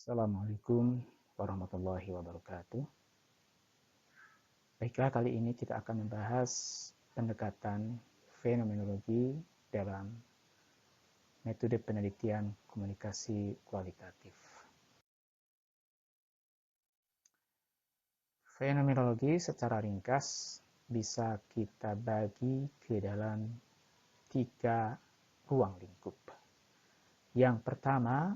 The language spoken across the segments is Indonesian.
Assalamualaikum warahmatullahi wabarakatuh. Baiklah, kali ini kita akan membahas pendekatan fenomenologi dalam metode penelitian komunikasi kualitatif. Fenomenologi secara ringkas bisa kita bagi ke dalam 3 ruang lingkup. Yang pertama,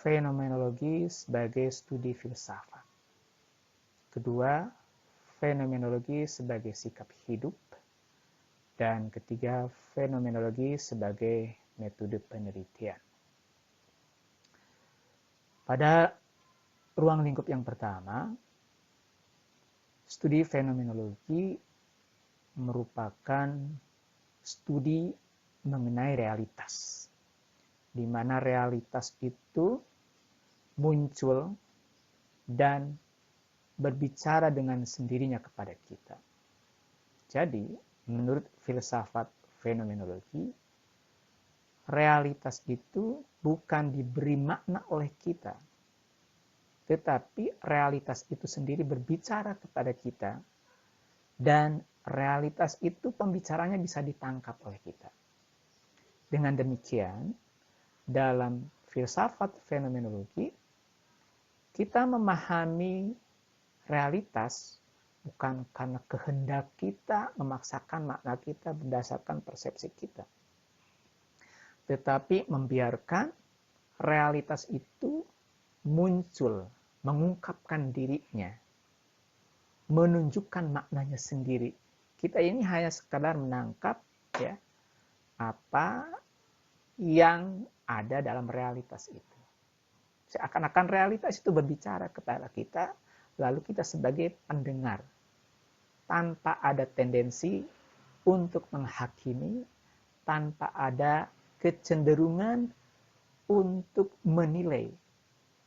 fenomenologi sebagai studi filsafat. Kedua, fenomenologi sebagai sikap hidup. Dan ketiga, fenomenologi sebagai metode penelitian. Pada ruang lingkup yang pertama, studi fenomenologi merupakan studi mengenai realitas, di mana realitas itu muncul dan berbicara dengan sendirinya kepada kita. Jadi, menurut filsafat fenomenologi, realitas itu bukan diberi makna oleh kita, tetapi realitas itu sendiri berbicara kepada kita, dan realitas itu pembicaranya bisa ditangkap oleh kita. Dengan demikian, dalam filsafat fenomenologi, kita memahami realitas bukan karena kehendak kita, memaksakan makna kita berdasarkan persepsi kita, tetapi membiarkan realitas itu muncul, mengungkapkan dirinya, menunjukkan maknanya sendiri. Kita ini hanya sekadar menangkap ya apa yang ada dalam realitas itu. Seakan-akan realitas itu berbicara kepada kita, lalu kita sebagai pendengar, tanpa ada tendensi untuk menghakimi, tanpa ada kecenderungan untuk menilai.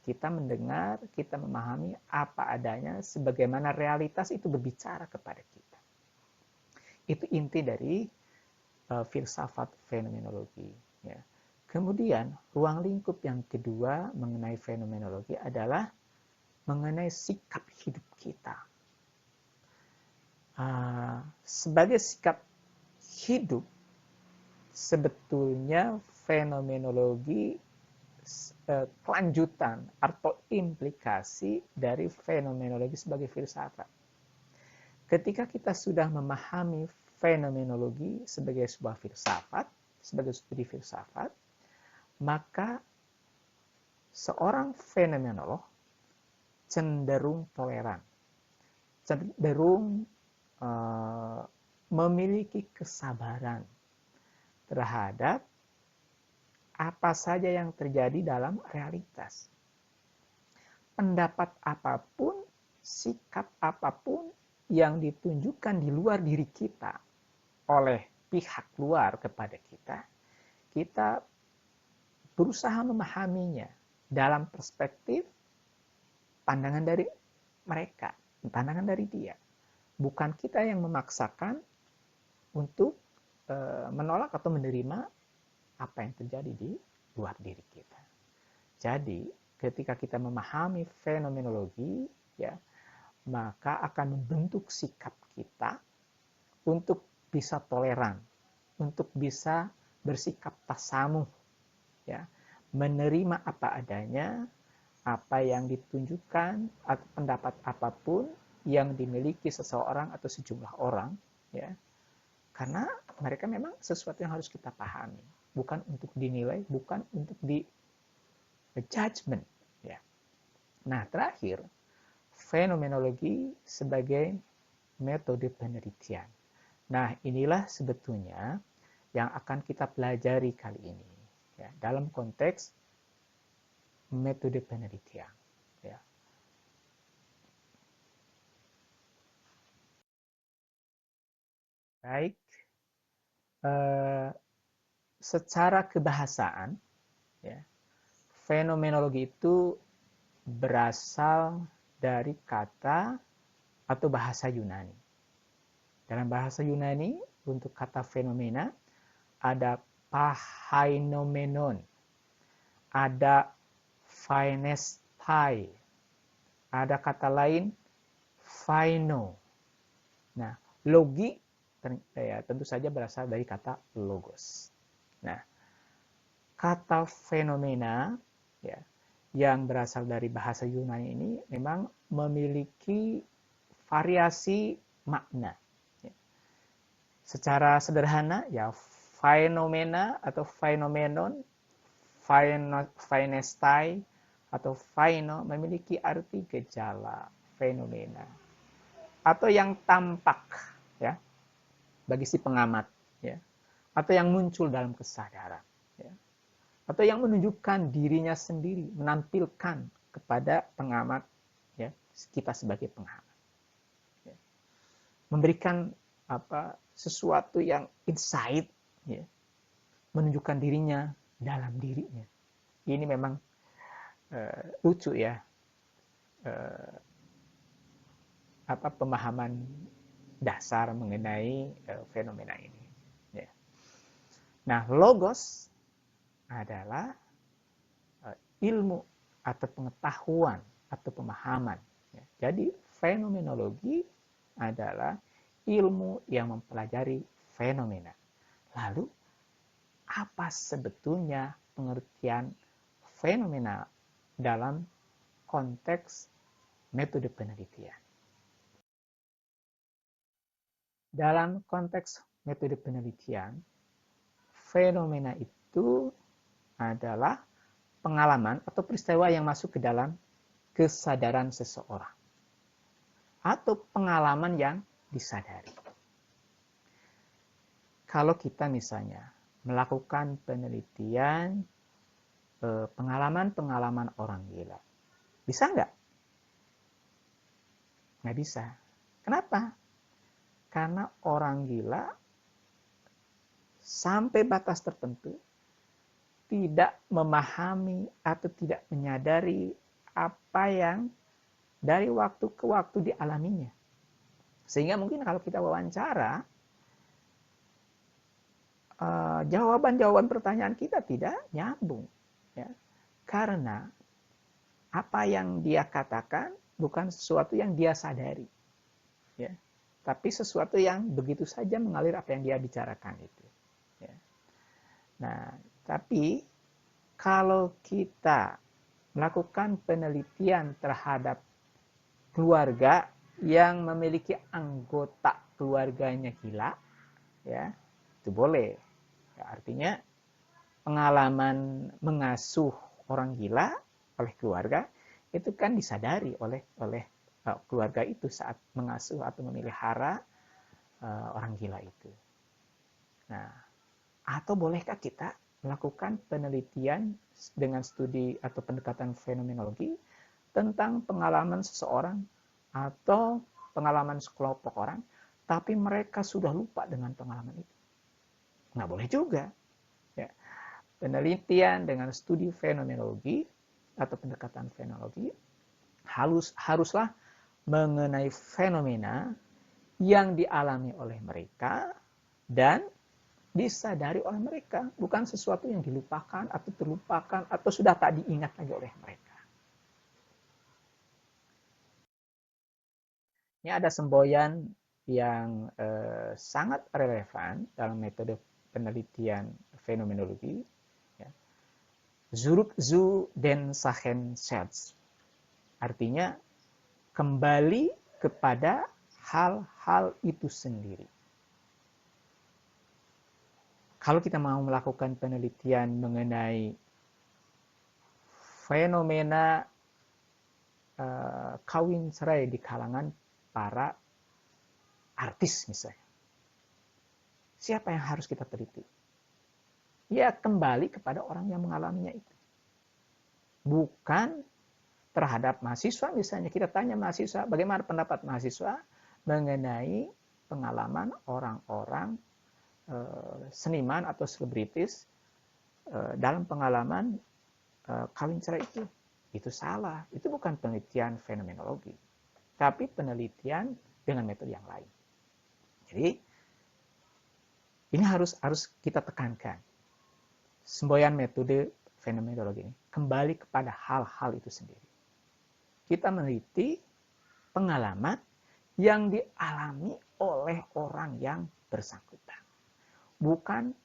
Kita mendengar, kita memahami apa adanya, sebagaimana realitas itu berbicara kepada kita. Itu inti dari filsafat fenomenologi. Ya. Kemudian, ruang lingkup yang kedua mengenai fenomenologi adalah mengenai sikap hidup kita. Sebagai sikap hidup, sebetulnya fenomenologi kelanjutan atau implikasi dari fenomenologi sebagai filsafat. Ketika kita sudah memahami fenomenologi sebagai sebuah filsafat, sebagai studi filsafat, maka seorang fenomenolog cenderung toleran, cenderung memiliki kesabaran terhadap apa saja yang terjadi dalam realitas. Pendapat apapun, sikap apapun yang ditunjukkan di luar diri kita oleh pihak luar kepada kita, kita berusaha memahaminya dalam perspektif pandangan dari mereka, pandangan dari dia. Bukan kita yang memaksakan untuk menolak atau menerima apa yang terjadi di luar diri kita. Jadi, ketika kita memahami fenomenologi, ya, maka akan membentuk sikap kita untuk bisa toleran, untuk bisa bersikap tasamuh, ya, menerima apa adanya, apa yang ditunjukkan atau pendapat apapun yang dimiliki seseorang atau sejumlah orang, ya, karena mereka memang sesuatu yang harus kita pahami, bukan untuk dinilai, bukan untuk di judgment, ya. Nah, terakhir, fenomenologi sebagai metode penelitian. Nah, inilah sebetulnya yang akan kita pelajari kali ini, ya, dalam konteks metode penelitian. Ya. Baik, secara kebahasaan, ya, fenomenologi itu berasal dari kata atau bahasa Yunani. Dalam bahasa Yunani, untuk kata fenomena, ada pahainomenon, ada phaenestai. Ada kata lain, phaino. Nah, logi ya, tentu saja berasal dari kata logos. Nah, kata fenomena ya, yang berasal dari bahasa Yunani ini memang memiliki variasi makna. Ya. Secara sederhana, ya fenomena atau fenomenon, phaenestai atau phaino memiliki arti gejala, fenomena, atau yang tampak ya bagi si pengamat ya, atau yang muncul dalam kesadaran ya, atau yang menunjukkan dirinya sendiri, menampilkan kepada pengamat ya, kita sebagai pengamat ya. Memberikan sesuatu yang insight ya, menunjukkan dirinya dalam dirinya. Ini memang lucu ya, pemahaman dasar mengenai fenomena ini. Ya. Nah, logos adalah ilmu atau pengetahuan atau pemahaman. Ya. Jadi fenomenologi adalah ilmu yang mempelajari fenomena. Lalu apa sebetulnya pengertian fenomena dalam konteks metode penelitian? Dalam konteks metode penelitian, fenomena itu adalah pengalaman atau peristiwa yang masuk ke dalam kesadaran seseorang atau pengalaman yang disadari. Kalau kita misalnya melakukan penelitian pengalaman-pengalaman orang gila, bisa nggak? Nggak bisa. Kenapa? Karena orang gila sampai batas tertentu tidak memahami atau tidak menyadari apa yang dari waktu ke waktu dialaminya. Sehingga mungkin kalau kita wawancara, jawaban-jawaban pertanyaan kita tidak nyambung. Ya. Karena apa yang dia katakan bukan sesuatu yang dia sadari. Ya. Tapi sesuatu yang begitu saja mengalir apa yang dia bicarakan itu. Ya. Nah, tapi kalau kita melakukan penelitian terhadap keluarga yang memiliki anggota keluarganya gila, ya itu boleh. Ya, artinya pengalaman mengasuh orang gila oleh keluarga itu kan disadari oleh keluarga itu saat mengasuh atau memelihara orang gila itu. Nah, atau bolehkah kita melakukan penelitian dengan studi atau pendekatan fenomenologi tentang pengalaman seseorang atau pengalaman sekelompok orang, tapi mereka sudah lupa dengan pengalaman itu? Nggak boleh juga. Ya. Penelitian dengan studi fenomenologi atau pendekatan fenomenologi haruslah mengenai fenomena yang dialami oleh mereka dan disadari oleh mereka, bukan sesuatu yang dilupakan atau terlupakan atau sudah tak diingat lagi oleh mereka. Ini ada semboyan yang sangat relevan dalam metode penelitian fenomenologi. Ya. Zurück zu den Sachen selbst. Artinya kembali kepada hal-hal itu sendiri. Kalau kita mau melakukan penelitian mengenai fenomena kawin cerai di kalangan para artis misalnya, siapa yang harus kita teliti? Ya kembali kepada orang yang mengalaminya itu. Bukan terhadap mahasiswa misalnya, kita tanya mahasiswa, bagaimana pendapat mahasiswa mengenai pengalaman orang-orang seniman atau selebritis dalam pengalaman kawin cerai itu. Itu salah, itu bukan penelitian fenomenologi, tapi penelitian dengan metode yang lain. Jadi ini harus kita tekankan. Semboyan metode fenomenologi ini kembali kepada hal-hal itu sendiri. Kita meneliti pengalaman yang dialami oleh orang yang bersangkutan. Bukan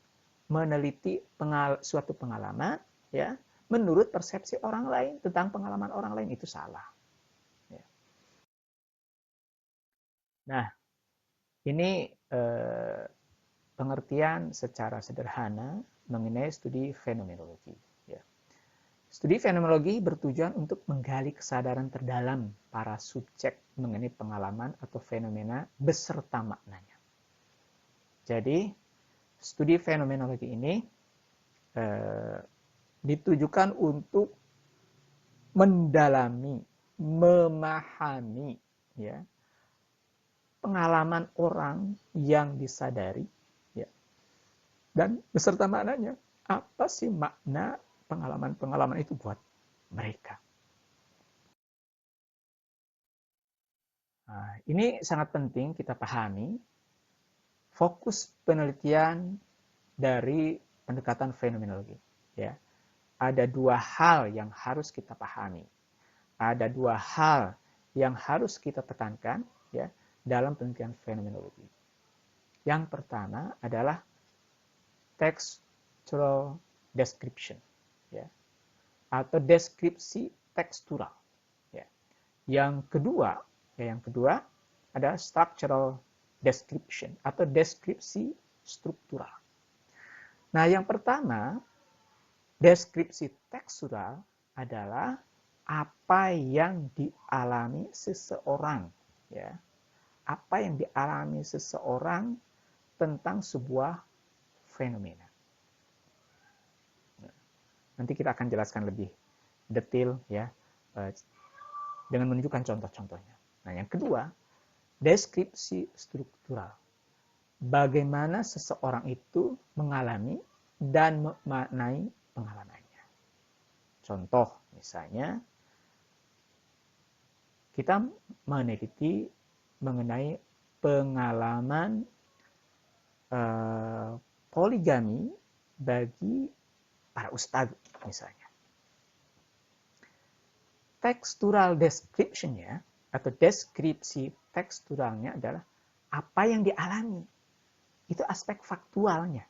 meneliti suatu pengalaman ya menurut persepsi orang lain tentang pengalaman orang lain, itu salah. Ya. Nah, ini pengertian secara sederhana mengenai studi fenomenologi. Ya. Studi fenomenologi bertujuan untuk menggali kesadaran terdalam para subjek mengenai pengalaman atau fenomena beserta maknanya. Jadi, studi fenomenologi ini ditujukan untuk mendalami, memahami ya pengalaman orang yang disadari ya, dan beserta maknanya. Apa sih makna pengalaman-pengalaman itu buat mereka? Nah, ini sangat penting kita pahami. Fokus penelitian dari pendekatan fenomenologi ya. Ada dua hal yang harus kita pahami. Ada dua hal yang harus kita tekankan ya dalam penelitian fenomenologi. Yang pertama adalah textual description ya, atau deskripsi tekstural ya. Yang kedua adalah structural description atau deskripsi struktural. Nah, yang pertama, deskripsi tekstural adalah apa yang dialami seseorang ya. Apa yang dialami seseorang tentang sebuah fenomena. Nanti kita akan jelaskan lebih detail ya dengan menunjukkan contoh-contohnya. Nah, yang kedua, deskripsi struktural. Bagaimana seseorang itu mengalami dan memaknai pengalamannya. Contoh, misalnya, kita meneliti mengenai pengalaman poligami bagi para ustadz, misalnya. Textual description-nya atau deskripsi teksturalnya adalah apa yang dialami. Itu aspek faktualnya.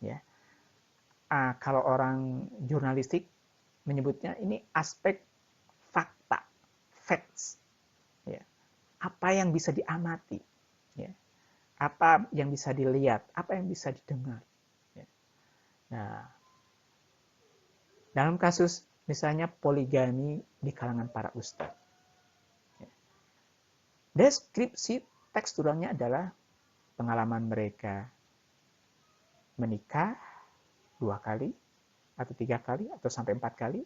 Ya. Kalau orang jurnalistik menyebutnya ini aspek fakta, facts. Ya. Apa yang bisa diamati. Ya. Apa yang bisa dilihat, apa yang bisa didengar. Ya. Nah, dalam kasus misalnya poligami di kalangan para ustadz. Deskripsi teksturalnya adalah pengalaman mereka menikah 2 kali, atau 3 kali, atau sampai 4 kali.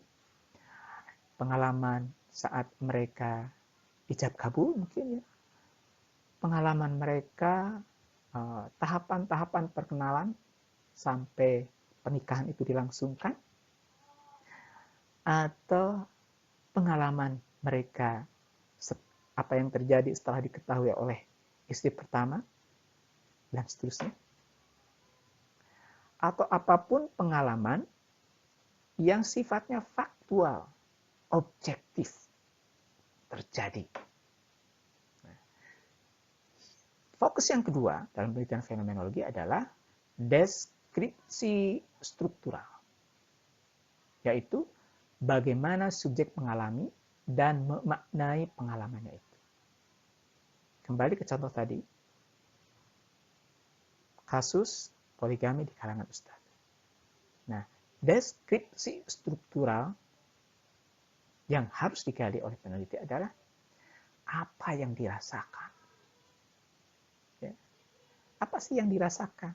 Pengalaman saat mereka ijab kabul mungkin ya. Pengalaman mereka tahapan-tahapan perkenalan sampai pernikahan itu dilangsungkan. Atau pengalaman mereka apa yang terjadi setelah diketahui oleh istri pertama dan seterusnya. Atau apapun pengalaman yang sifatnya faktual, objektif terjadi. Fokus yang kedua dalam penelitian fenomenologi adalah deskripsi struktural, yaitu bagaimana subjek mengalami dan memaknai pengalamannya itu. Kembali ke contoh tadi, kasus poligami di kalangan ustadz. Nah, deskripsi struktural yang harus digali oleh peneliti adalah apa yang dirasakan. Ya. Apa sih yang dirasakan?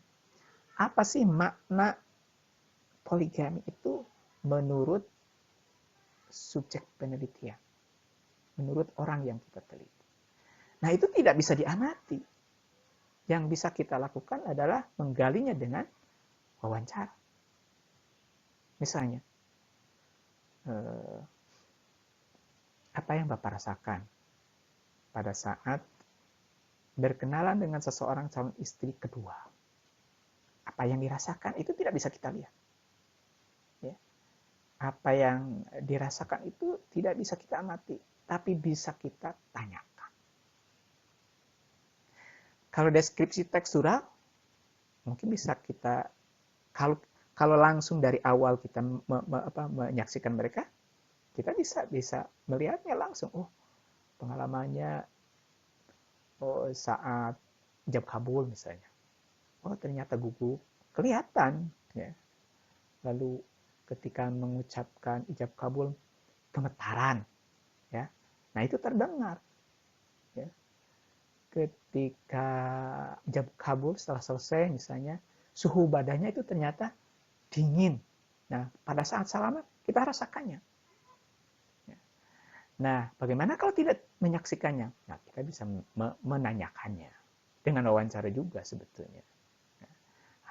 Apa sih makna poligami itu menurut subjek penelitian, menurut orang yang kita teliti. Nah, itu tidak bisa diamati. Yang bisa kita lakukan adalah menggalinya dengan wawancara. Misalnya, apa yang Bapak rasakan pada saat berkenalan dengan seseorang calon istri kedua? Apa yang dirasakan itu tidak bisa kita lihat. Ya. Apa yang dirasakan itu tidak bisa kita amati, tapi bisa kita tanyakan. Kalau deskripsi tekstural, mungkin bisa kita, kalau langsung dari awal kita menyaksikan mereka, kita bisa melihatnya langsung. Oh, pengalamannya saat ijab kabul misalnya. Oh, ternyata gugup, kelihatan ya. Lalu ketika mengucapkan ijab kabul, gemetaran ya. Nah, itu terdengar ya. Ketika ijab kabul setelah selesai misalnya, suhu badannya itu ternyata dingin. Nah, pada saat salaman kita rasakannya. Nah, bagaimana kalau tidak menyaksikannya? Nah, kita bisa menanyakannya dengan wawancara juga sebetulnya.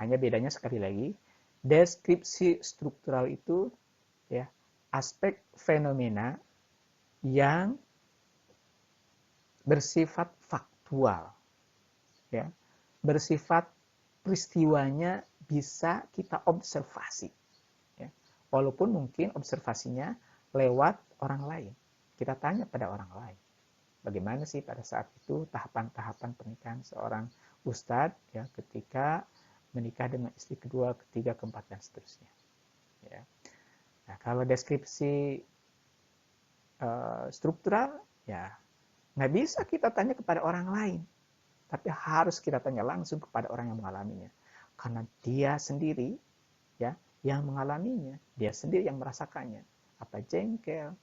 Hanya bedanya sekali lagi, deskripsi struktural itu ya aspek fenomena yang bersifat faktual, ya, bersifat peristiwanya bisa kita observasi, ya. Walaupun mungkin observasinya lewat orang lain, kita tanya pada orang lain, bagaimana sih pada saat itu tahapan-tahapan pernikahan seorang ustadz ya ketika menikah dengan istri kedua, ketiga, keempat dan seterusnya. Ya. Nah, kalau deskripsi struktural ya nggak bisa kita tanya kepada orang lain, tapi harus kita tanya langsung kepada orang yang mengalaminya, karena dia sendiri ya yang mengalaminya, dia sendiri yang merasakannya. Apa jengkel,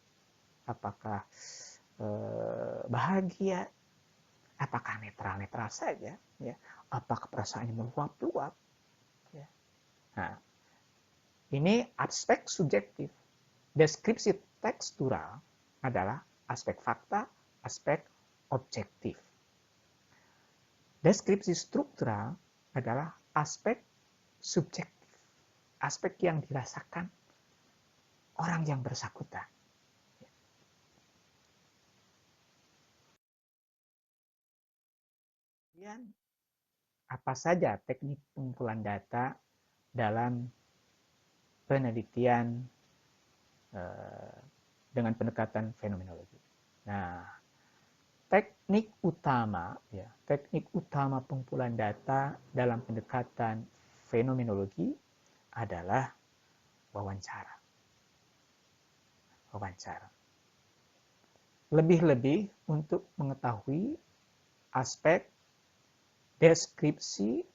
apakah bahagia, apakah netral-netral saja, ya, apakah perasaannya meluap-luap, ya. Nah, ini aspek subjektif. Deskripsi tekstural adalah aspek fakta, aspek objektif. Deskripsi struktural adalah aspek subjektif, aspek yang dirasakan orang yang bersangkutan. Kemudian, apa saja teknik pengumpulan data dalam penelitian dengan pendekatan fenomenologi? Nah, teknik utama pengumpulan data dalam pendekatan fenomenologi adalah wawancara. Lebih-lebih untuk mengetahui aspek deskripsi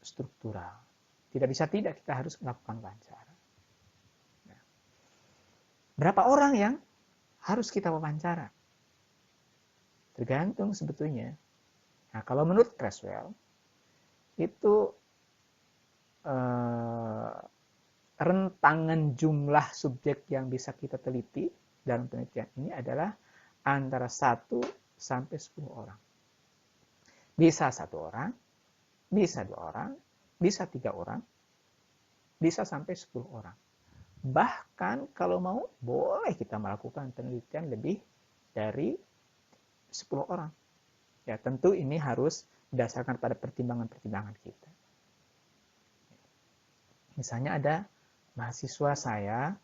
struktural. Tidak bisa tidak, kita harus melakukan wawancara. Nah, berapa orang yang harus kita wawancara? Tergantung sebetulnya. Nah, kalau menurut Creswell, itu rentangan jumlah subjek yang bisa kita teliti dalam penelitian ini adalah antara 1 sampai 10 orang. Bisa 1 orang, bisa 2 orang, bisa 3 orang, bisa sampai 10 orang. Bahkan kalau mau, boleh kita melakukan penelitian lebih dari 10 orang. Ya, tentu ini harus berdasarkan pada pertimbangan-pertimbangan kita. Misalnya ada mahasiswa saya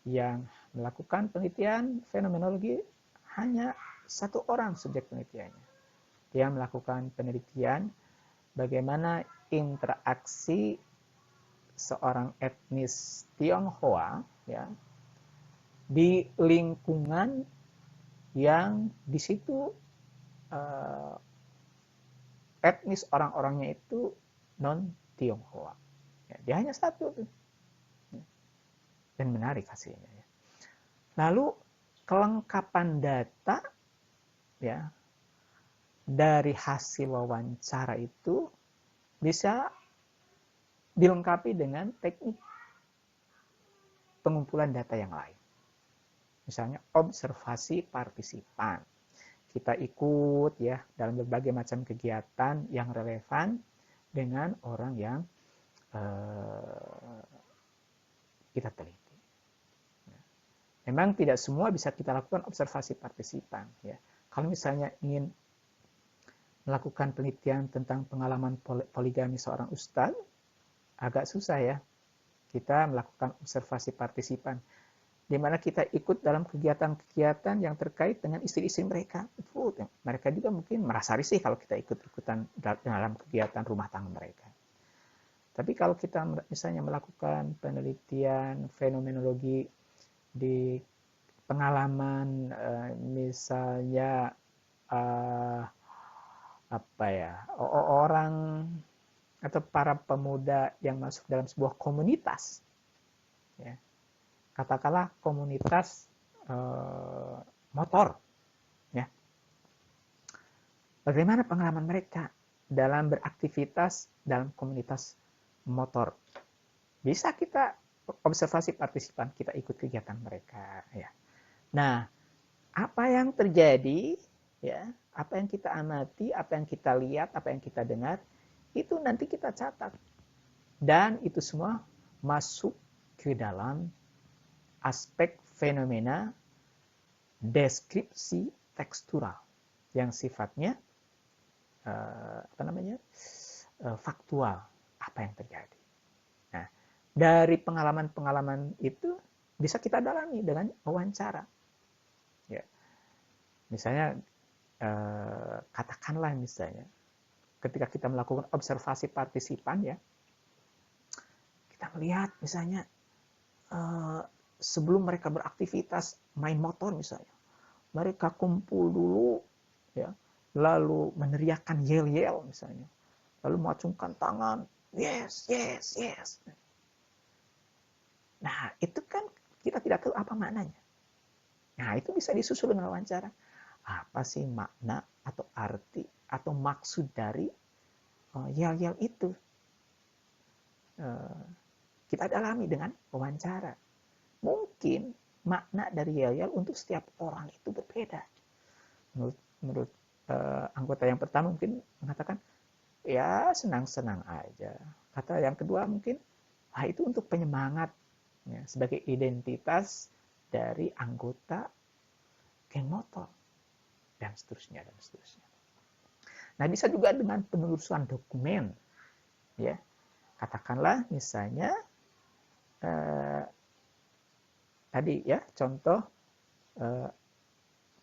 yang melakukan penelitian fenomenologi, hanya 1 orang subjek penelitiannya. Dia melakukan penelitian bagaimana interaksi seorang etnis Tionghoa ya di lingkungan yang di situ etnis orang-orangnya itu non Tionghoa. Ya, dia hanya 1 tuh. Dan menarik hasilnya. Ya. Lalu kelengkapan data ya dari hasil wawancara itu bisa dilengkapi dengan teknik pengumpulan data yang lain. Misalnya observasi partisipan. Kita ikut ya dalam berbagai macam kegiatan yang relevan dengan orang yang kita teliti. Memang tidak semua bisa kita lakukan observasi partisipan. Ya. Kalau misalnya ingin melakukan penelitian tentang pengalaman poligami seorang ustadz, agak susah ya. kita melakukan observasi partisipan, di mana kita ikut dalam kegiatan-kegiatan yang terkait dengan istri-istri mereka. Mereka juga mungkin merasa risih kalau kita ikut-ikutan dalam kegiatan rumah tangga mereka. Tapi kalau kita misalnya melakukan penelitian fenomenologi di pengalaman, misalnya orang atau para pemuda yang masuk dalam sebuah komunitas, ya, katakanlah komunitas motor, ya, bagaimana pengalaman mereka dalam beraktivitas dalam komunitas motor. Bisa kita observasi partisipan, kita ikut kegiatan mereka, ya. Nah, apa yang terjadi, ya, apa yang kita amati, apa yang kita lihat, apa yang kita dengar, itu nanti kita catat. Dan itu semua masuk ke dalam aspek fenomena deskripsi tekstural yang sifatnya faktual, apa yang terjadi. Nah, dari pengalaman-pengalaman itu bisa kita dalami dengan wawancara. Ya. Misalnya, katakanlah misalnya, ketika kita melakukan observasi partisipan, ya, kita melihat misalnya sebelum mereka beraktivitas main motor misalnya, mereka kumpul dulu, ya, lalu meneriakkan yel-yel misalnya, lalu mengacungkan tangan, yes, yes, yes. Nah, itu kan kita tidak tahu apa maknanya. Nah, itu bisa disusul dengan wawancara. Apa sih makna atau arti atau maksud dari yel-yel itu? Kita dalami dengan wawancara. Mungkin makna dari yel-yel untuk setiap orang itu berbeda. Menurut anggota yang pertama mungkin mengatakan, ya senang-senang aja. Kata yang kedua mungkin, itu untuk penyemangat, ya, sebagai identitas dari anggota geng motor, dan seterusnya, dan seterusnya. Nah, bisa juga dengan penelusuran dokumen, ya. Katakanlah misalnya tadi, ya, contoh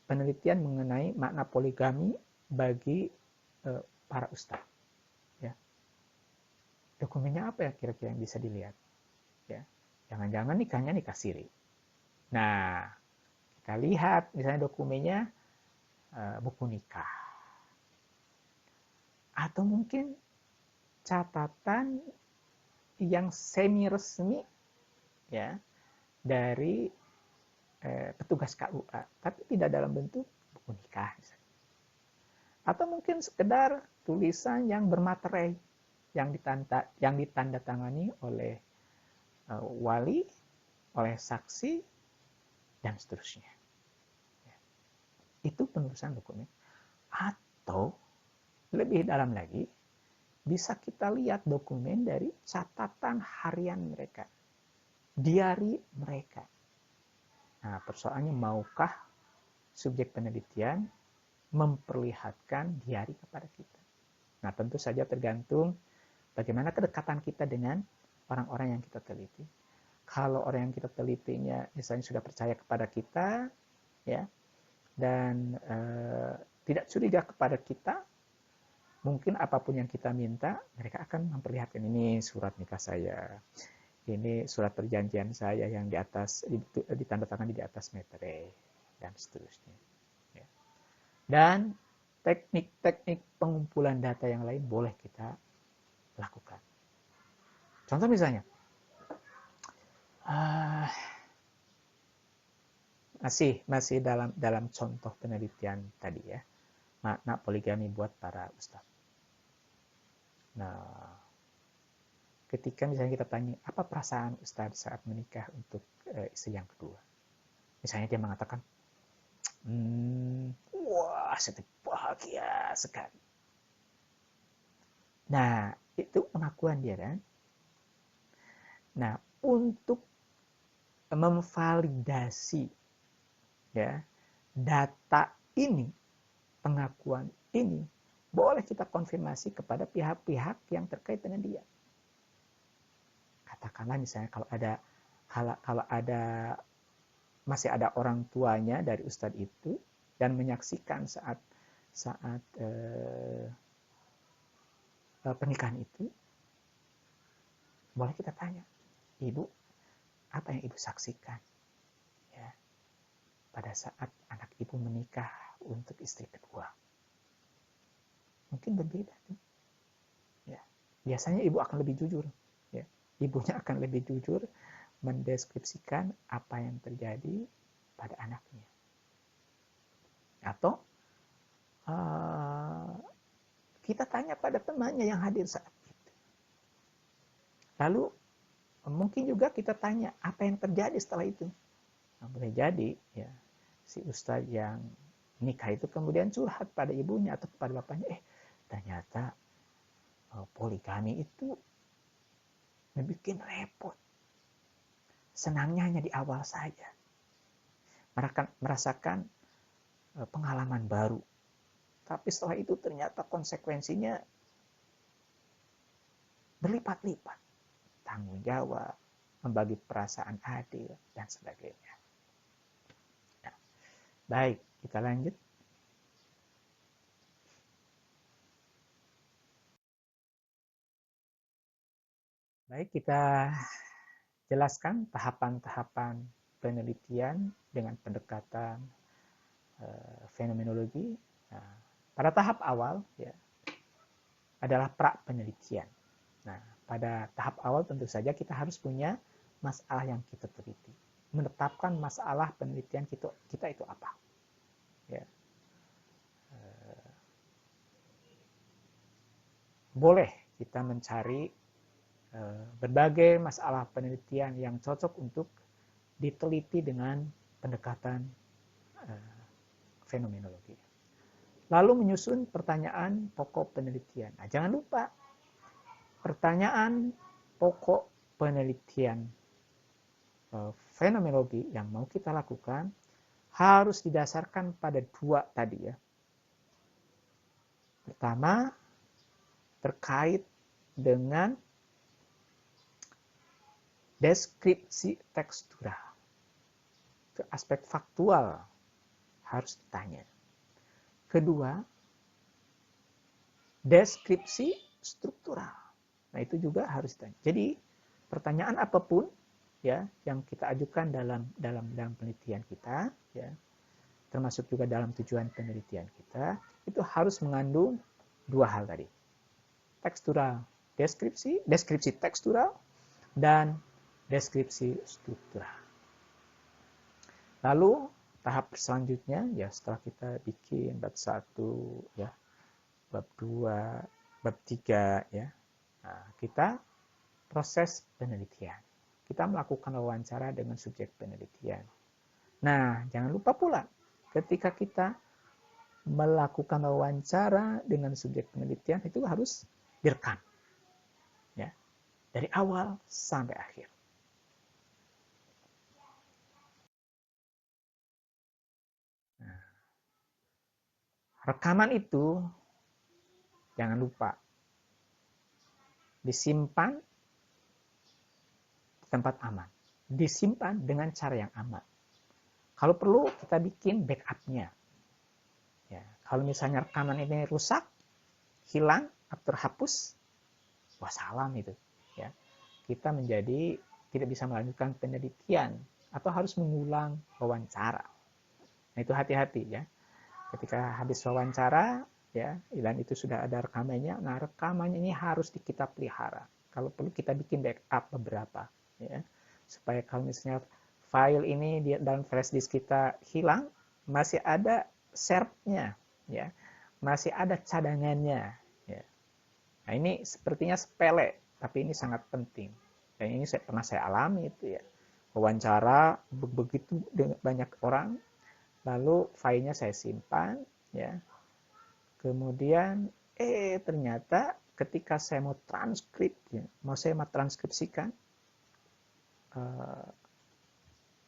penelitian mengenai makna poligami bagi para ustadz, ya. Dokumennya apa ya kira-kira yang bisa dilihat, ya? Jangan-jangan nikahnya nikah siri. Nah, kita lihat misalnya dokumennya buku nikah, atau mungkin catatan yang semi resmi, ya, dari petugas KUA, tapi tidak dalam bentuk buku nikah misalnya. Atau mungkin sekedar tulisan yang bermaterai yang ditandatangani oleh wali, oleh saksi, dan seterusnya. Itu penulisan dokumen. Atau lebih dalam lagi, bisa kita lihat dokumen dari catatan harian mereka, diari mereka. Nah, persoalannya, maukah subjek penelitian memperlihatkan diari kepada kita? Nah, tentu saja tergantung bagaimana kedekatan kita dengan orang-orang yang kita teliti. Kalau orang yang kita telitinya misalnya sudah percaya kepada kita, ya, dan tidak curiga kepada kita, mungkin apapun yang kita minta, mereka akan memperlihatkan, ini surat nikah saya, ini surat perjanjian saya yang di atas ditandatangani di atas meterai, dan seterusnya. Ya. Dan teknik-teknik pengumpulan data yang lain boleh kita lakukan. Contoh misalnya, masih dalam contoh penelitian tadi, ya, makna poligami buat para ustadz. Nah, ketika misalnya kita tanya, apa perasaan ustadz saat menikah untuk istri yang kedua? Misalnya dia mengatakan, wah, saya bahagia sekali. Nah, itu pengakuan dia, kan? Nah, untuk memvalidasi, ya, data ini, pengakuan ini, boleh kita konfirmasi kepada pihak-pihak yang terkait dengan dia. katakanlah misalnya kalau ada masih ada orang tuanya dari ustadz itu dan menyaksikan saat pernikahan itu, boleh kita tanya, ibu, apa yang ibu saksikan ya pada saat anak ibu menikah untuk istri kedua? Mungkin berbeda ya. Biasanya ibu akan lebih jujur ya. Ibunya akan lebih jujur mendeskripsikan apa yang terjadi pada anaknya. Atau kita tanya pada temannya yang hadir saat itu. Lalu mungkin juga kita tanya apa yang terjadi setelah itu. Nah, boleh jadi ya si ustadz yang nikah itu kemudian curhat pada ibunya atau kepada bapaknya, ternyata poligami itu bikin repot. Senangnya hanya di awal saja. Merasakan pengalaman baru. Tapi setelah itu ternyata konsekuensinya berlipat-lipat. Tanggung jawab, membagi perasaan adil, dan sebagainya. Nah, baik, kita lanjut. Baik, kita jelaskan tahapan-tahapan penelitian dengan pendekatan fenomenologi. Nah, pada tahap awal ya adalah pra-penelitian. Nah, pada tahap awal tentu saja kita harus punya masalah yang kita teliti. Menetapkan masalah penelitian kita itu apa. Ya. Boleh kita mencari berbagai masalah penelitian yang cocok untuk diteliti dengan pendekatan fenomenologi. Lalu menyusun pertanyaan pokok penelitian. Nah, jangan lupa pertanyaan pokok penelitian fenomenologi yang mau kita lakukan harus didasarkan pada dua tadi ya. Pertama, terkait dengan deskripsi tekstural. Ke aspek faktual harus ditanya. Kedua, deskripsi struktural. Nah, itu juga harus ditanya. Jadi, pertanyaan apapun ya yang kita ajukan dalam penelitian kita ya, termasuk juga dalam tujuan penelitian kita, itu harus mengandung dua hal tadi. Tekstural deskripsi tekstural dan deskripsi struktural. Lalu tahap selanjutnya ya setelah kita bikin bab 1 ya, bab 2, bab 3 ya. Nah, kita proses penelitian. Kita melakukan wawancara dengan subjek penelitian. Nah, jangan lupa pula ketika kita melakukan wawancara dengan subjek penelitian itu harus direkam. Ya. Dari awal sampai akhir. Nah, rekaman itu jangan lupa disimpan di tempat aman. Disimpan dengan cara yang aman. Kalau perlu kita bikin backup-nya. Ya, kalau misalnya rekaman ini rusak, hilang atau terhapus, wassalam itu. Ya, kita menjadi tidak bisa melanjutkan penelitian atau harus mengulang wawancara. Nah, itu hati-hati ya. Ketika habis wawancara ya, dan itu sudah ada rekamannya, nah rekamannya ini harus kita pelihara. Kalau perlu kita bikin backup beberapa ya. Supaya kalau misalnya file ini di dalam flash disk kita hilang, masih ada serpnya ya. Masih ada cadangannya ya. Nah, ini sepertinya sepele, tapi ini sangat penting. Dan ini pernah saya alami itu ya. Wawancara begitu banyak orang, lalu filenya saya simpan ya. Kemudian ternyata ketika saya mau transkrip ya, saya mau transkripsikan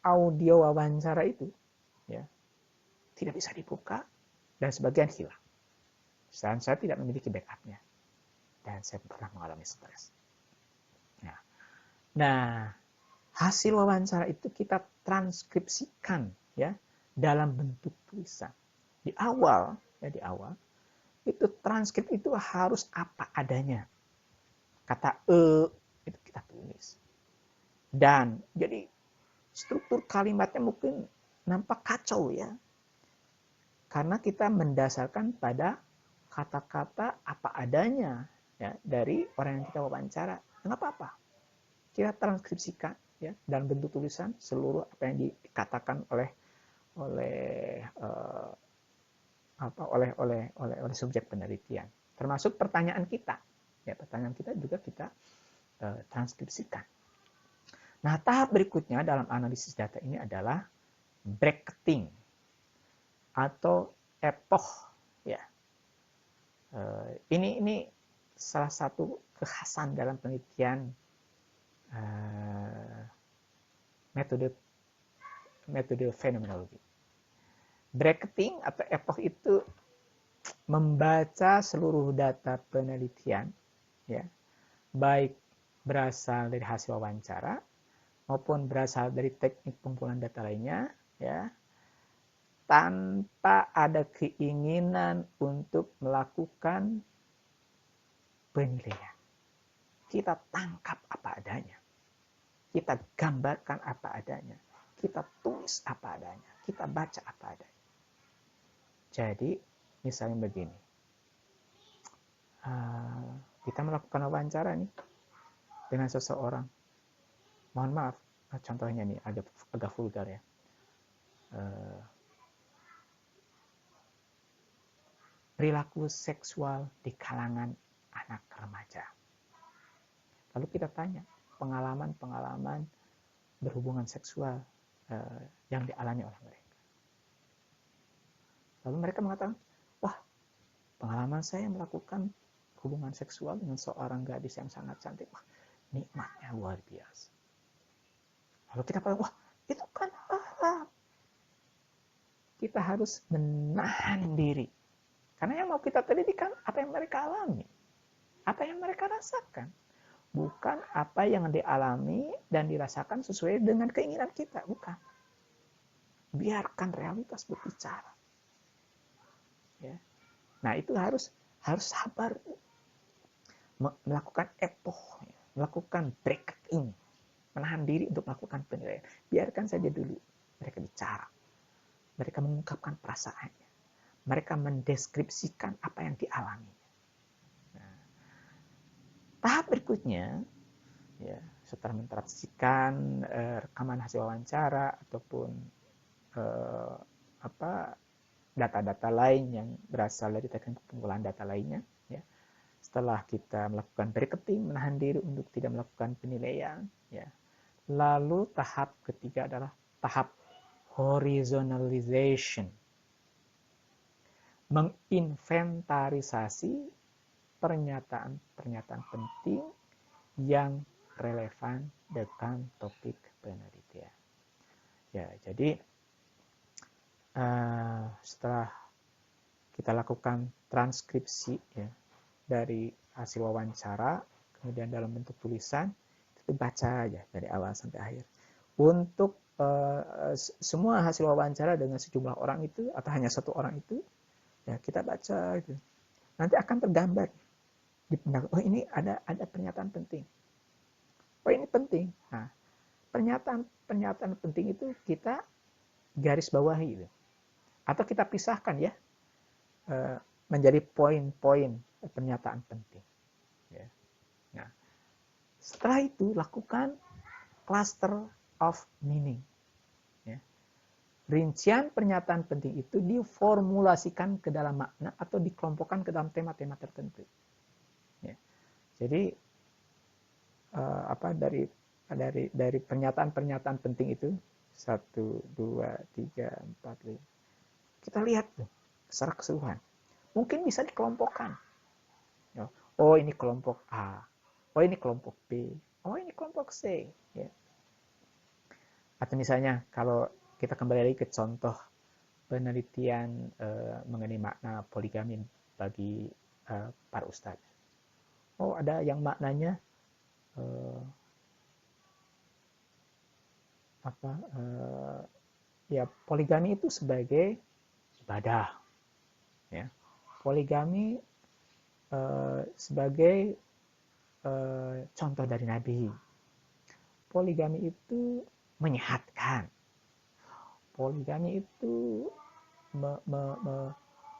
audio wawancara itu ya, tidak bisa dibuka dan sebagian hilang. Dan saya tidak memiliki backupnya dan saya pernah mengalami stres. Nah, hasil wawancara itu kita transkripsikan ya dalam bentuk tulisan. Di awal itu transkrip itu harus apa adanya. Kata itu kita tulis. Dan jadi struktur kalimatnya mungkin nampak kacau ya. Karena kita mendasarkan pada kata-kata apa adanya ya dari orang yang kita wawancara. Enggak apa-apa. Kita transkripsikan ya dalam bentuk tulisan seluruh apa yang dikatakan oleh subjek penelitian, termasuk pertanyaan kita. Ya, pertanyaan kita juga kita transkripsikan. Nah, tahap berikutnya dalam analisis data ini adalah bracketing atau epoch. Ya, ini salah satu kekhasan dalam penelitian metode fenomenologi. Bracketing atau epoch itu membaca seluruh data penelitian, ya, baik berasal dari hasil wawancara maupun berasal dari teknik pengumpulan data lainnya, ya, tanpa ada keinginan untuk melakukan penilaian. Kita tangkap apa adanya, kita gambarkan apa adanya, kita tulis apa adanya, kita baca apa adanya. Jadi, misalnya begini, kita melakukan wawancara nih dengan seseorang. Mohon maaf, contohnya nih agak vulgar ya. Perilaku seksual di kalangan anak remaja. Lalu kita tanya pengalaman-pengalaman berhubungan seksual yang dialami oleh mereka. Lalu mereka mengatakan, wah, pengalaman saya melakukan hubungan seksual dengan seorang gadis yang sangat cantik. Wah, nikmatnya luar biasa. Lalu kita bilang, wah, itu kan haram. Kita harus menahan diri. Karena yang mau kita teliti kan apa yang mereka alami. Apa yang mereka rasakan. Bukan apa yang dialami dan dirasakan sesuai dengan keinginan kita. Bukan. Biarkan realitas berbicara. Ya. Nah, itu harus sabar. Melakukan epoch. Melakukan breaking. Menahan diri untuk melakukan penilaian. Biarkan saja dulu mereka bicara. Mereka mengungkapkan perasaannya. Mereka mendeskripsikan apa yang dialami. Nah, tahap berikutnya, ya, setelah mentransaksikan rekaman hasil wawancara ataupun data-data lain yang berasal dari teknik pengumpulan data lainnya, ya, setelah kita melakukan bracketing, menahan diri untuk tidak melakukan penilaian, ya, lalu tahap ketiga adalah tahap horizontalization, menginventarisasi pernyataan-pernyataan penting yang relevan dengan topik penelitian. Ya, jadi setelah kita lakukan transkripsi ya, dari hasil wawancara, kemudian dalam bentuk tulisan, itu baca aja dari awal sampai akhir. Untuk semua hasil wawancara dengan sejumlah orang itu, atau hanya satu orang itu, ya kita baca itu. Nanti akan tergambar di pendapat, oh ini ada pernyataan penting. Oh ini penting. Nah, pernyataan penting itu kita garis bawahi gitu. Atau kita pisahkan ya menjadi poin-poin pernyataan penting. Ya. Nah, setelah itu lakukan cluster of meaning. Ya. Rincian pernyataan penting itu diformulasikan ke dalam makna atau dikelompokkan ke dalam tema-tema tertentu. Ya. Jadi dari pernyataan-pernyataan penting itu 1, 2, 3, 4, 5. Kita lihat tuh secara keseluruhan. Mungkin bisa dikelompokkan. Oh ini kelompok A. Oh ini kelompok B. Oh ini kelompok C. Ya. Atau misalnya kalau kita kembali lagi ke contoh penelitian mengenai makna poligami bagi para ustadz. Oh ada yang maknanya ya poligami itu sebagai ibadah, ya. Poligami sebagai contoh dari Nabi. Poligami itu menyehatkan. Poligami itu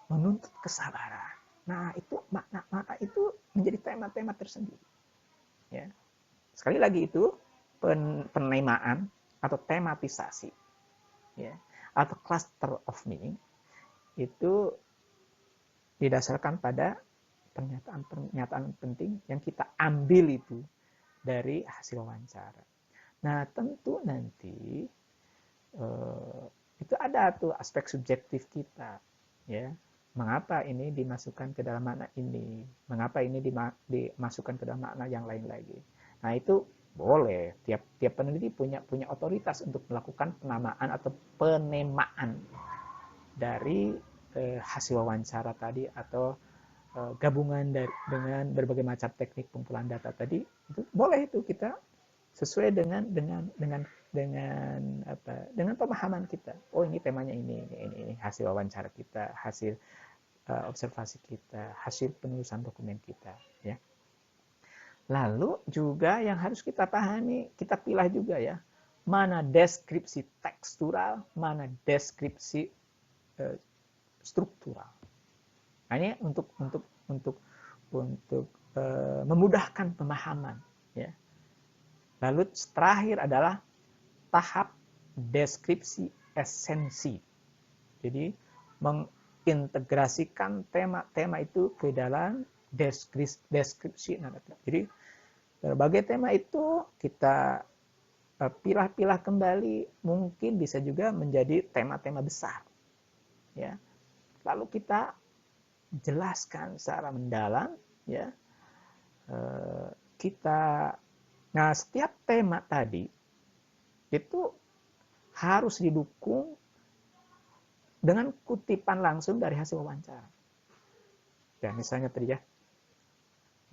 menuntut kesabaran. Nah, itu makna itu menjadi tema-tema tersendiri. Ya. Sekali lagi itu penemaan atau tematisasi, ya, atau cluster of meaning itu didasarkan pada pernyataan penting yang kita ambil itu dari hasil wawancara. Nah, tentu nanti itu ada tuh aspek subjektif kita, ya. Mengapa ini dimasukkan ke dalam makna ini? Mengapa ini dimasukkan ke dalam makna yang lain lagi? Nah, itu boleh. Tiap peneliti punya otoritas untuk melakukan penamaan atau penemaan dari hasil wawancara tadi atau gabungan dengan berbagai macam teknik pengumpulan data tadi. Itu boleh itu kita sesuai dengan pemahaman kita. Oh, ini temanya ini hasil wawancara kita, hasil observasi kita, hasil penulisan dokumen kita, ya. Lalu juga yang harus kita pahami, kita pilah juga ya, mana deskripsi tekstural, mana deskripsi struktural. Nah, ini untuk memudahkan pemahaman, ya. Lalu terakhir adalah tahap deskripsi esensi. Jadi mengintegrasikan tema-tema itu ke dalam deskripsi naratif. Jadi berbagai tema itu kita pilah-pilah kembali, mungkin bisa juga menjadi tema-tema besar, ya. Lalu kita jelaskan secara mendalam, ya. Nah, setiap tema tadi itu harus didukung dengan kutipan langsung dari hasil wawancara. Ya, misalnya tadi ya,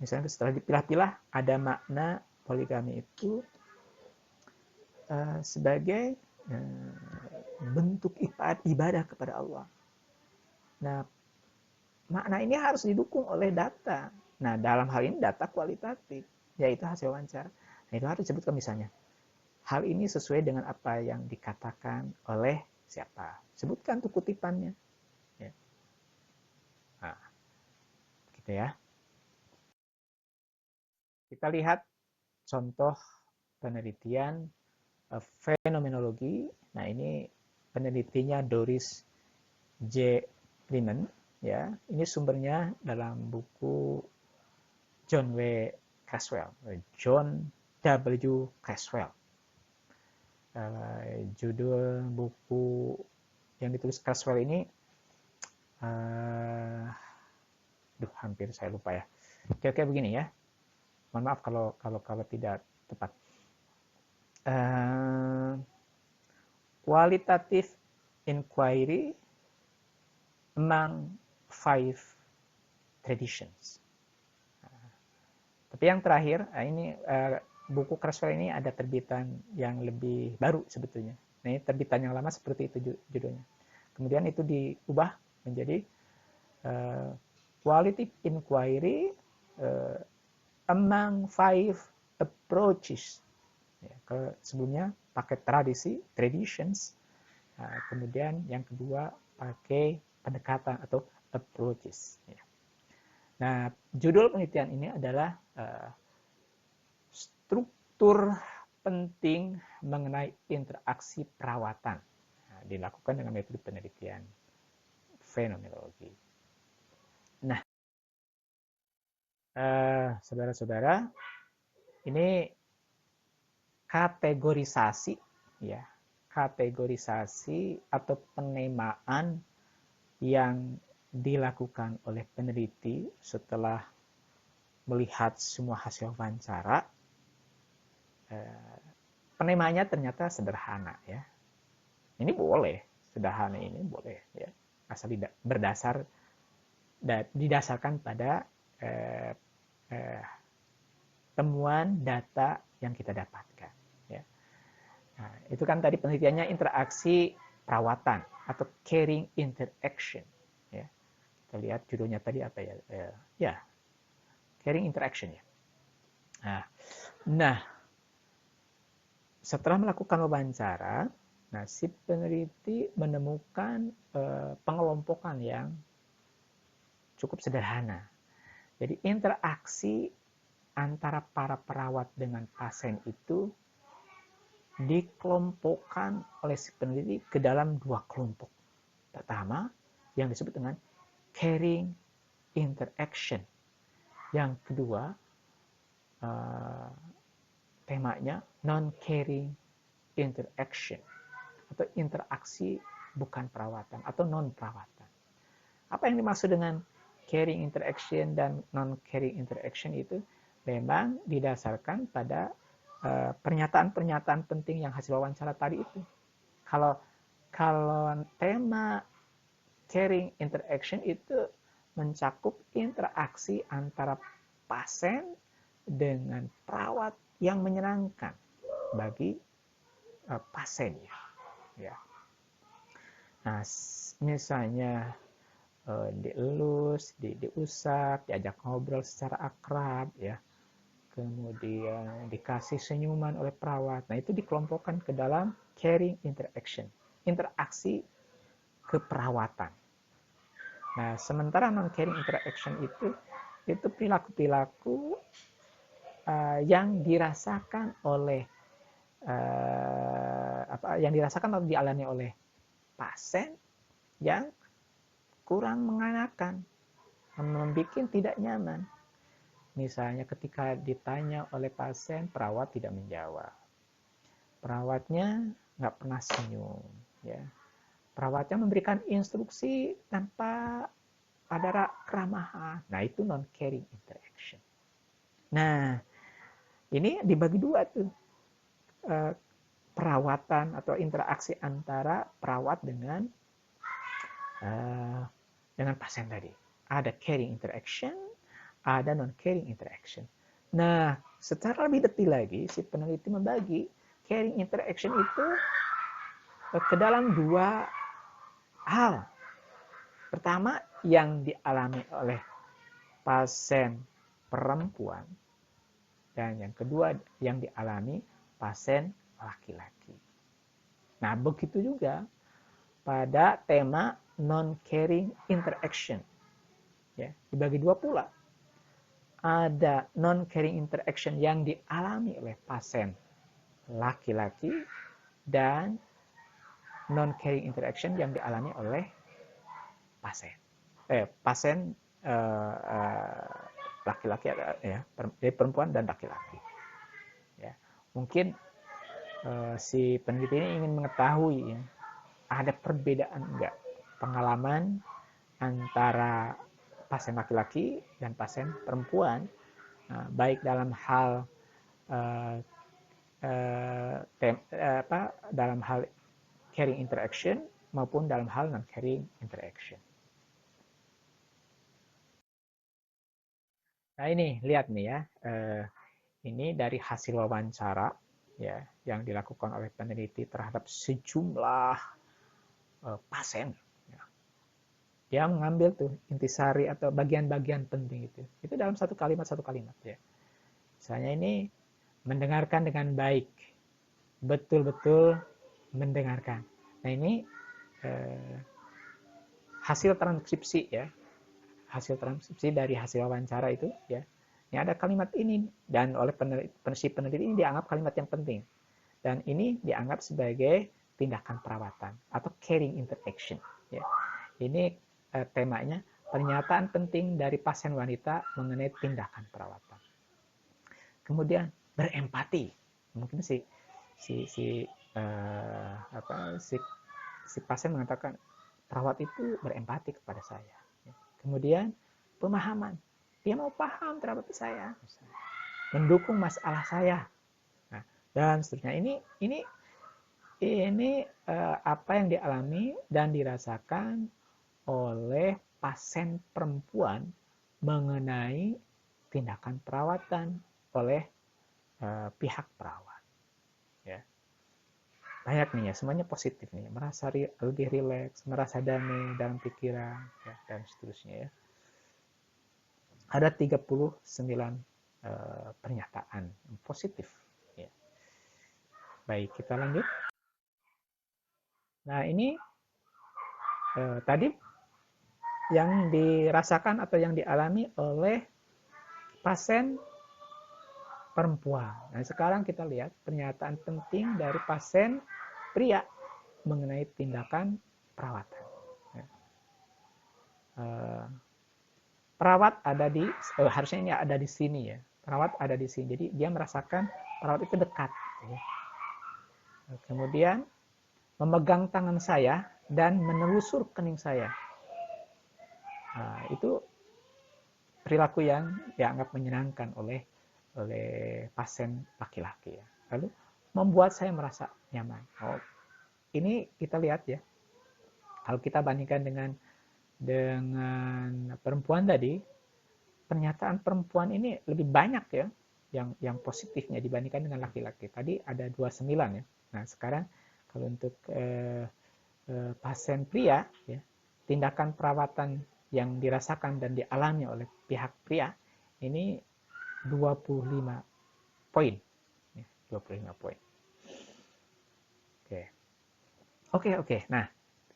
misalnya setelah dipilah-pilah ada makna poligami itu sebagai bentuk ibadah kepada Allah. Nah, makna ini harus didukung oleh data. Nah, dalam hal ini data kualitatif, yaitu hasil wawancara. Nah, itu harus disebutkan misalnya, hal ini sesuai dengan apa yang dikatakan oleh siapa. Sebutkan tuh kutipannya. Ya. Nah, gitu ya. Kita lihat contoh penelitian fenomenologi. Nah, ini penelitinya Doris J. Linnen, ya. Ini sumbernya dalam buku John W. Creswell, John W. Creswell. Judul buku yang ditulis Creswell ini, hampir saya lupa ya. Kira-kira begini ya. Mohon maaf kalau tidak tepat. Qualitative inquiry among 5 traditions. Tapi yang terakhir, ini buku Creswell ini ada terbitan yang lebih baru sebetulnya. Nah, ini terbitan yang lama seperti itu judulnya. Kemudian itu diubah menjadi qualitative inquiry among 5 approaches. Ya, sebelumnya pakai traditions. Nah, kemudian yang kedua pakai pendekatan atau approaches. Ya. Nah, judul penelitian ini adalah struktur penting mengenai interaksi perawatan. Nah, dilakukan dengan metode penelitian fenomenologi. Nah, saudara-saudara, ini kategorisasi, ya, kategorisasi atau penemaan yang dilakukan oleh peneliti setelah melihat semua hasil wawancara. Penemanya ternyata sederhana, ya. Ini boleh, sederhana ini boleh, ya, asal didasarkan pada temuan data yang kita dapatkan, ya. Nah, itu kan tadi penelitiannya interaksi perawatan atau caring interaction. Ya, kita lihat judulnya tadi apa ya? Ya, caring interaction ya. Nah, setelah melakukan wawancara, nah si peneliti menemukan pengelompokan yang cukup sederhana. Jadi interaksi antara para perawat dengan pasien itu dikelompokkan oleh si peneliti ke dalam dua kelompok. Pertama, yang disebut dengan caring interaction. Yang kedua, temanya non-caring interaction atau interaksi bukan perawatan atau non-perawatan. Apa yang dimaksud dengan caring interaction dan non-caring interaction itu memang didasarkan pada pernyataan-pernyataan penting yang hasil wawancara tadi itu. Kalau tema caring interaction itu mencakup interaksi antara pasien dengan perawat yang menyenangkan bagi pasiennya. Ya. Nah, misalnya dielus, diusap, diajak ngobrol secara akrab, ya. Kemudian dikasih senyuman oleh perawat. Nah, itu dikelompokkan ke dalam caring interaction, interaksi keperawatan. Nah, sementara non-caring interaction itu perilaku-perilaku yang dirasakan oleh yang dirasakan atau dialami oleh pasien yang kurang mengenakan, membuat tidak nyaman. Misalnya ketika ditanya oleh pasien, perawat tidak menjawab. Perawatnya nggak pernah senyum. Ya. Perawatnya memberikan instruksi tanpa ada keramahan. Nah, itu non-caring interaction. Nah, ini dibagi dua tuh. Perawatan atau interaksi antara perawat dengan pasien tadi. Ada caring interaction, ada non-caring interaction. Nah, secara lebih detail lagi, si peneliti membagi caring interaction itu ke dalam dua hal. Pertama, yang dialami oleh pasien perempuan, dan yang kedua yang dialami pasien laki-laki. Nah, begitu juga pada tema non-caring interaction. Ya, dibagi dua pula. Ada non-caring interaction yang dialami oleh pasien laki-laki dan non-caring interaction yang dialami oleh pasien laki-laki ya, perempuan dan laki-laki. Ya, mungkin si peneliti ini ingin mengetahui ya, ada perbedaan enggak pengalaman antara pasien laki-laki dan pasien perempuan, baik dalam hal dalam hal caring interaction maupun dalam hal non-caring interaction. Nah, ini lihat nih ya, ini dari hasil wawancara ya yang dilakukan oleh peneliti terhadap sejumlah pasien. Ya. Dia mengambil tuh intisari atau bagian-bagian penting itu dalam satu kalimat ya. Misalnya ini mendengarkan dengan baik, betul-betul mendengarkan. Nah, ini hasil transkripsi ya, hasil transkripsi dari hasil wawancara itu ya. Ini ada kalimat ini dan oleh peneliti ini dianggap kalimat yang penting dan ini dianggap sebagai tindakan perawatan atau caring interaction. Ya. Ini temanya pernyataan penting dari pasien wanita mengenai tindakan perawatan. Kemudian berempati, mungkin si pasien mengatakan perawat itu berempati kepada saya. Kemudian pemahaman, dia mau paham terhadap saya, mendukung masalah saya, nah, dan seterusnya. Ini apa yang dialami dan dirasakan oleh pasien perempuan mengenai tindakan perawatan oleh pihak perawat. Ya. banyak nih ya, semuanya positif nih, merasa lebih rileks, merasa damai dalam pikiran, ya, dan seterusnya ya. Ada 39 pernyataan positif. Ya. Baik, kita lanjut. Nah, ini tadi yang dirasakan atau yang dialami oleh pasien perempuan. Nah, sekarang kita lihat pernyataan penting dari pasien pria mengenai tindakan perawatan. Perawat ada di harusnya ini ada di sini ya. Perawat ada di sini. Jadi dia merasakan perawat itu dekat. Ya. Kemudian memegang tangan saya dan menelusur kening saya. Nah, itu perilaku yang dianggap menyenangkan oleh pasien laki-laki ya. Lalu membuat saya merasa nyaman. Oh, ini kita lihat ya. Kalau kita bandingkan dengan perempuan tadi, pernyataan perempuan ini lebih banyak ya yang positifnya dibandingkan dengan laki-laki. Tadi ada 29 ya. Nah, sekarang kalau untuk pasien pria ya, tindakan perawatan yang dirasakan dan dialami oleh pihak pria ini 25 poin. Ya, 25 poin. Oke. Oke. Nah,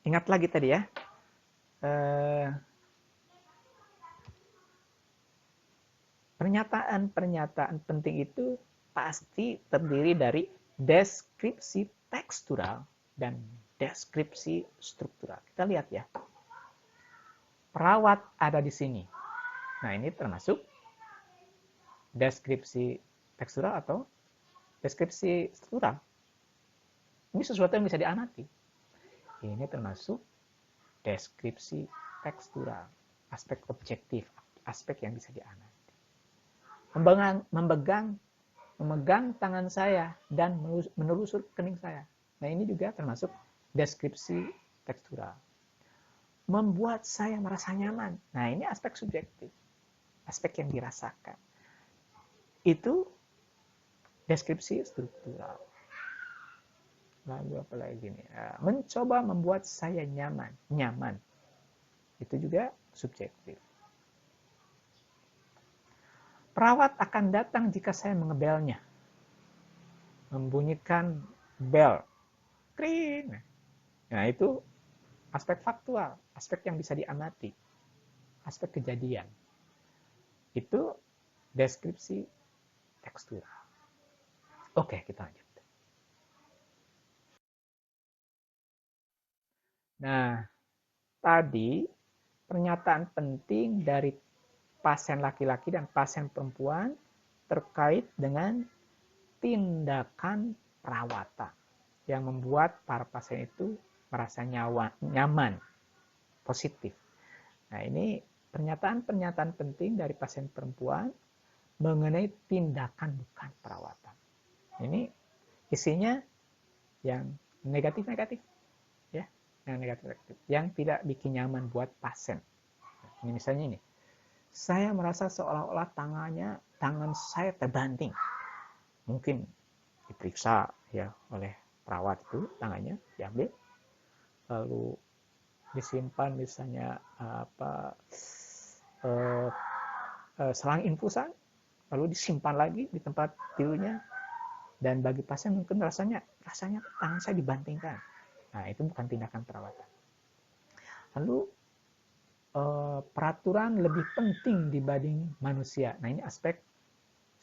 ingat lagi tadi ya. Pernyataan-pernyataan penting itu pasti terdiri dari deskripsi tekstural dan deskripsi struktural. Kita lihat ya. Perawat ada di sini. Nah, ini termasuk deskripsi tekstural atau deskripsi struktural. Ini sesuatu yang bisa diamati. Ini termasuk deskripsi tekstural, aspek objektif, aspek yang bisa diamati. Memegang tangan saya dan menelusur kening saya. Nah, ini juga termasuk deskripsi tekstural. Membuat saya merasa nyaman. Nah, ini aspek subjektif. Aspek yang dirasakan. Itu deskripsi struktural. Lalu apa lagi nih? Mencoba membuat saya nyaman. Itu juga subjektif. Perawat akan datang jika saya mengebelnya. Membunyikan bel. Kring. Nah, itu aspek faktual, aspek yang bisa diamati, aspek kejadian. Itu deskripsi tekstural. Oke, kita lanjut. Nah, tadi pernyataan penting dari pasien laki-laki dan pasien perempuan terkait dengan tindakan perawatan yang membuat para pasien itu merasa nyaman, positif. Nah, ini pernyataan-pernyataan penting dari pasien perempuan mengenai tindakan bukan perawatan. Ini isinya yang negatif-negatif, ya, yang negatif-negatif, yang tidak bikin nyaman buat pasien. Ini misalnya ini, saya merasa seolah-olah tangan saya terbanting. Mungkin diperiksa ya oleh perawat itu tangannya diambil, lalu disimpan misalnya selang infusan, lalu disimpan lagi di tempat tidurnya, dan bagi pasien mungkin rasanya tangan saya dibantingkan. Nah, itu bukan tindakan perawatan. Lalu peraturan lebih penting dibanding manusia. Nah, ini aspek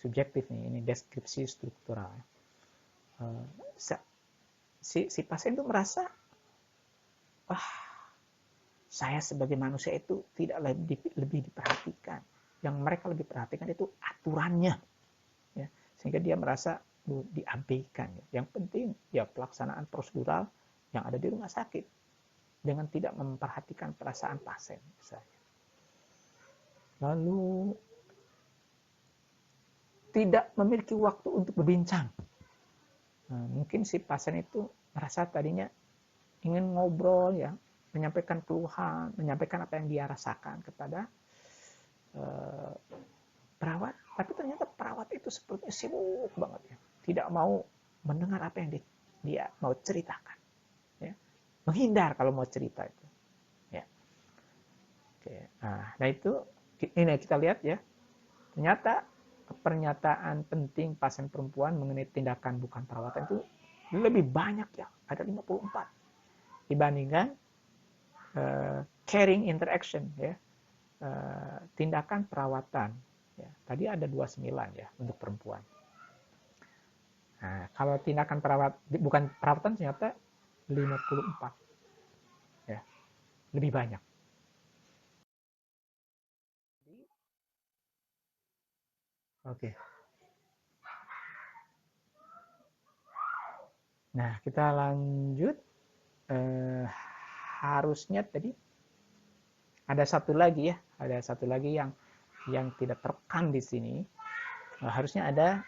subjektif nih, ini deskripsi struktural. Si pasien itu merasa, saya sebagai manusia itu tidak lebih diperhatikan. Yang mereka lebih perhatikan itu aturannya, ya, sehingga dia merasa diabaikan. Yang penting ya pelaksanaan prosedural yang ada di rumah sakit dengan tidak memperhatikan perasaan pasien misalnya. Lalu tidak memiliki waktu untuk berbincang. Nah, mungkin si pasien itu merasa tadinya ingin ngobrol ya, menyampaikan keluhan, menyampaikan apa yang dia rasakan kepada perawat, tapi ternyata perawat itu sepertinya sibuk banget ya, tidak mau mendengar apa yang dia mau ceritakan, ya. Menghindar kalau mau cerita itu, ya. Oke. Nah itu ini kita lihat ya, ternyata pernyataan penting pasien perempuan mengenai tindakan bukan perawatan itu lebih banyak ya, ada 54 dibandingkan caring interaction, ya, tindakan perawatan. Ya, tadi ada 29 ya untuk perempuan. Nah, kalau tindakan bukan perawatan ternyata 54, ya, lebih banyak. Oke. Nah, kita lanjut. Harusnya tadi ada satu lagi ya, ada satu lagi yang tidak terekam di sini. Harusnya ada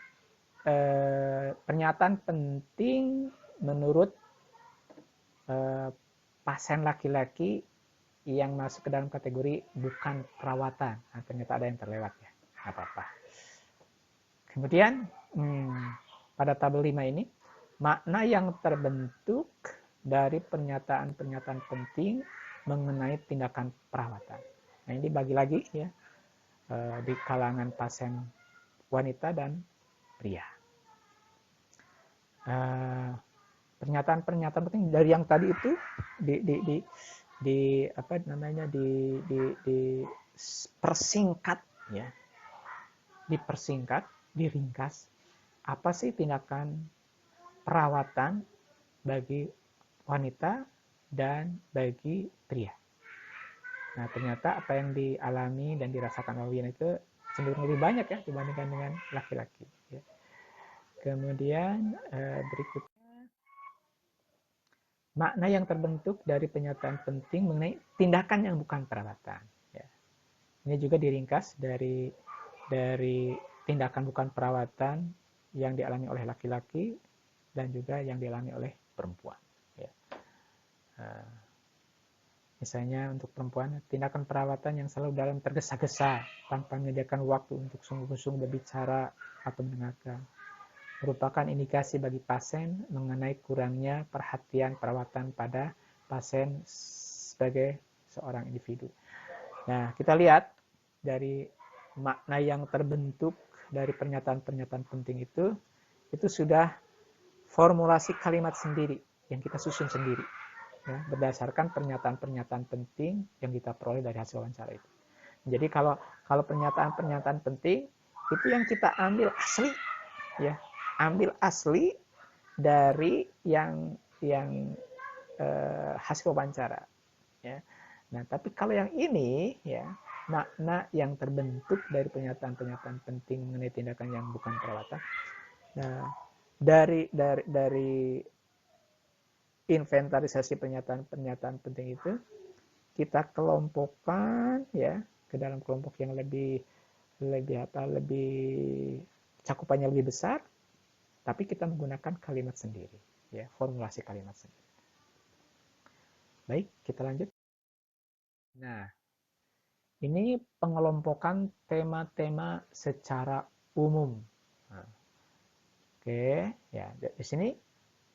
pernyataan penting menurut pasien laki-laki yang masuk ke dalam kategori bukan perawatan. Nah, ternyata ada yang terlewat ya, nggak apa-apa. Kemudian pada tabel 5 ini, makna yang terbentuk dari pernyataan-pernyataan penting mengenai tindakan perawatan. Nah, ini bagi lagi ya, di kalangan pasien wanita dan pria. Pernyataan-pernyataan penting dari yang tadi itu di apa namanya di persingkat ya, dipersingkat, diringkas. Apa sih tindakan perawatan bagi wanita dan bagi pria? Nah, ternyata apa yang dialami dan dirasakan oleh Wian itu cenderung lebih banyak ya dibandingkan dengan laki-laki. Ya. Kemudian berikutnya, makna yang terbentuk dari pernyataan penting mengenai tindakan yang bukan perawatan. Ya. Ini juga diringkas dari tindakan bukan perawatan yang dialami oleh laki-laki dan juga yang dialami oleh perempuan. Ya. Misalnya untuk perempuan, tindakan perawatan yang selalu dalam tergesa-gesa tanpa menyediakan waktu untuk sungguh-sungguh berbicara atau mendengarkan merupakan indikasi bagi pasien mengenai kurangnya perhatian perawatan pada pasien sebagai seorang individu. Nah, kita lihat dari makna yang terbentuk dari pernyataan-pernyataan penting itu sudah formulasi kalimat sendiri yang kita susun sendiri. Ya, berdasarkan pernyataan-pernyataan penting yang kita peroleh dari hasil wawancara itu. Jadi kalau pernyataan-pernyataan penting itu yang kita ambil asli, ya, ambil asli dari yang hasil wawancara. Ya. Nah, tapi kalau yang ini, ya, makna yang terbentuk dari pernyataan-pernyataan penting mengenai tindakan yang bukan perawatan. Nah, dari inventarisasi pernyataan-pernyataan penting itu kita kelompokkan ya ke dalam kelompok yang lebih cakupannya lebih besar, tapi kita menggunakan kalimat sendiri ya, formulasi kalimat sendiri. Baik, kita lanjut. Nah, ini pengelompokan tema-tema secara umum. Nah, oke, ya di sini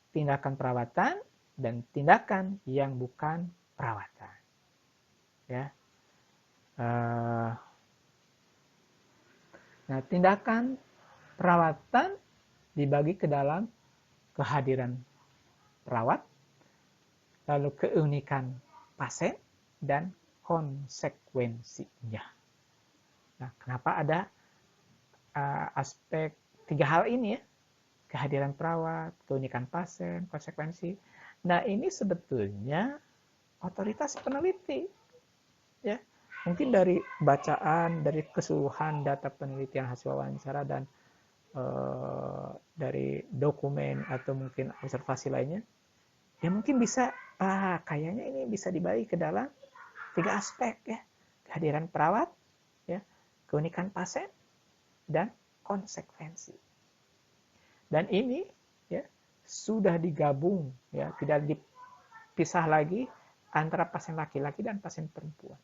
tindakan perawatan dan tindakan yang bukan perawatan. Ya. Nah, tindakan perawatan dibagi ke dalam kehadiran perawat, lalu keunikan pasien, dan konsekuensinya. Nah, kenapa ada aspek 3 hal ini ya? Kehadiran perawat, keunikan pasien, konsekuensi. Nah, ini sebetulnya otoritas peneliti. Ya, mungkin dari bacaan, dari keseluruhan data penelitian hasil wawancara dan dari dokumen atau mungkin observasi lainnya, ya mungkin bisa kayaknya ini bisa dibagi ke dalam 3 aspek ya, kehadiran perawat, ya, keunikan pasien, dan konsekuensi. Dan ini ya sudah digabung ya, tidak dipisah lagi antara pasien laki-laki dan pasien perempuan.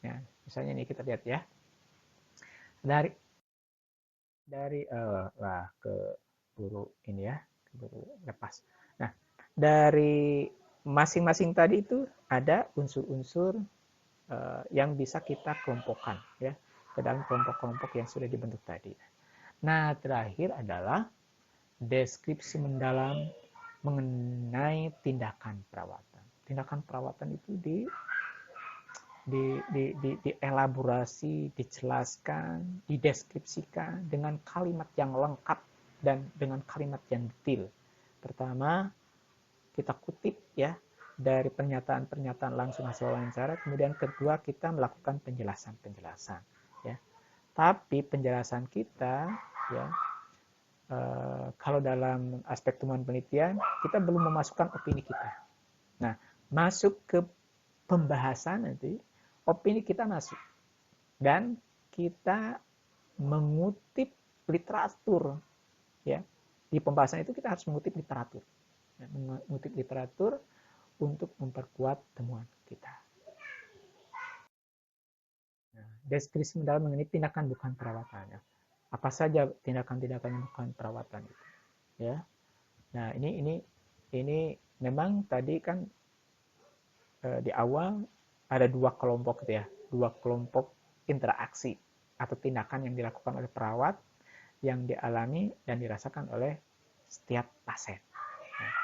Ya, misalnya ini kita lihat ya, dari ke guru ini ya, ke guru lepas. dari masing-masing tadi itu ada unsur-unsur yang bisa kita kelompokkan ya ke dalam kelompok-kelompok yang sudah dibentuk tadi. Nah, terakhir adalah deskripsi mendalam mengenai tindakan perawatan. Tindakan perawatan itu dielaborasi, dijelaskan, dideskripsikan dengan kalimat yang lengkap dan dengan kalimat yang detail. Pertama, kita kutip ya dari pernyataan-pernyataan langsung hasil wawancara. Kemudian kedua, kita melakukan penjelasan-penjelasan ya. Tapi penjelasan kita ya kalau dalam aspek temuan penelitian kita belum memasukkan opini kita. Nah, masuk ke pembahasan nanti opini kita masuk dan kita mengutip literatur ya. Di pembahasan itu kita harus mengutip literatur. Mengutip literatur untuk memperkuat temuan kita. Nah, deskripsi mendalam mengenai tindakan bukan perawatannya. Apa saja tindakan-tindakan yang bukan perawatan itu, ya. Nah, ini memang tadi kan di awal ada dua kelompok gitu ya, dua kelompok interaksi atau tindakan yang dilakukan oleh perawat yang dialami dan dirasakan oleh setiap pasien. Nah,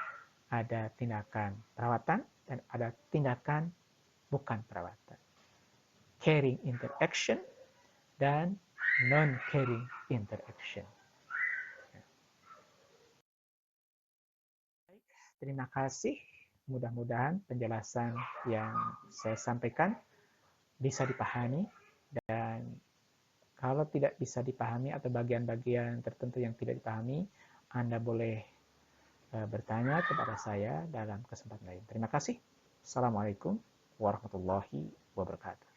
ada tindakan perawatan dan ada tindakan bukan perawatan. Caring interaction dan non-caring interaction. Terima kasih. Mudah-mudahan penjelasan yang saya sampaikan bisa dipahami dan kalau tidak bisa dipahami atau bagian-bagian tertentu yang tidak dipahami, Anda boleh bertanya kepada saya dalam kesempatan lain. Terima kasih. Assalamualaikum warahmatullahi wabarakatuh.